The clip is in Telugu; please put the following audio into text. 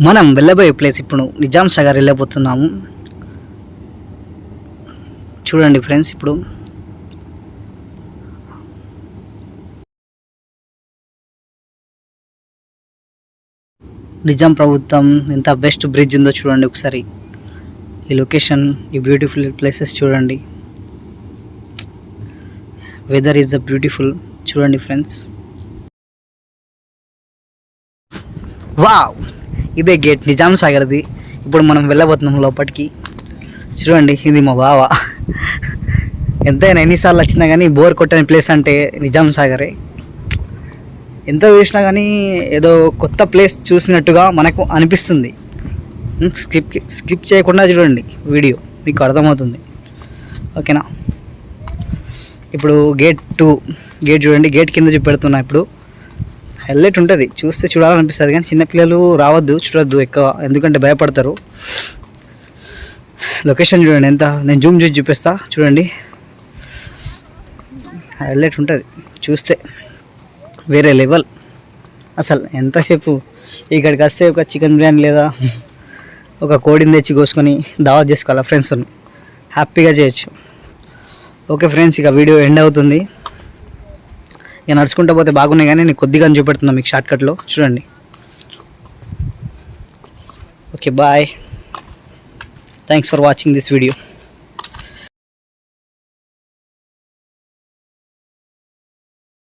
మనం వెళ్ళబోయే ప్లేస్ ఇప్పుడు నిజాం సాగర్ వెళ్ళబోతున్నాము. చూడండి ఫ్రెండ్స్, ఇప్పుడు నిజాం ప్రభుత్వం ఎంత బెస్ట్ బ్రిడ్జ్ ఉందో చూడండి ఒకసారి. ఈ లొకేషన్, ఈ బ్యూటిఫుల్ ప్లేసెస్ చూడండి. Weather is the beautiful. చూడండి ఫ్రెండ్స్, వావ్, ఇదే గేట్ నిజాం సాగర్ది. ఇప్పుడు మనం వెళ్ళబోతున్నాం లోపలికి. చూడండి, ఇది మా బావ. ఎంతైనా ఎన్నిసార్లు వచ్చినా కానీ బోర్ కొట్టని ప్లేస్ అంటే నిజాం సాగరే. ఎంత చూసినా కానీ ఏదో కొత్త ప్లేస్ చూసినట్టుగా మనకు అనిపిస్తుంది. స్కిప్ చేయకుండా చూడండి వీడియో, మీకు అర్థమవుతుంది. ఓకేనా? ఇప్పుడు గేట్ 2 గేట్ చూడండి. గేట్ కింద చూపెడుతున్నా. ఇప్పుడు హైలైట్ ఉంటుంది, చూస్తే చూడాలనిపిస్తుంది. కానీ చిన్నపిల్లలు రావద్దు, చూడొద్దు ఎక్కువ, ఎందుకంటే భయపడతారు. లొకేషన్ చూడండి ఎంత, నేను జూమ్ చేసి చూపిస్తా. చూడండి, హైలైట్ ఉంటుంది, చూస్తే వేరే లెవెల్. అసలు ఎంతసేపు ఇక్కడికి వస్తే ఒక చికెన్ బిర్యానీ లేదా ఒక కోడిని తెచ్చి కోసుకొని దావత్ చేసుకోవాలి ఫ్రెండ్స్తో, హ్యాపీగా చేయొచ్చు. ఓకే ఫ్రెండ్స్, ఇక వీడియో ఎండ్ అవుతుంది. ఇక నడుచుకుంటూ పోతే బాగున్నాయి, కానీ నేను కొద్దిగా చూపెడుతున్నాను మీకు షార్ట్కట్లో. చూడండి. Okay, bye. Thanks for watching this video.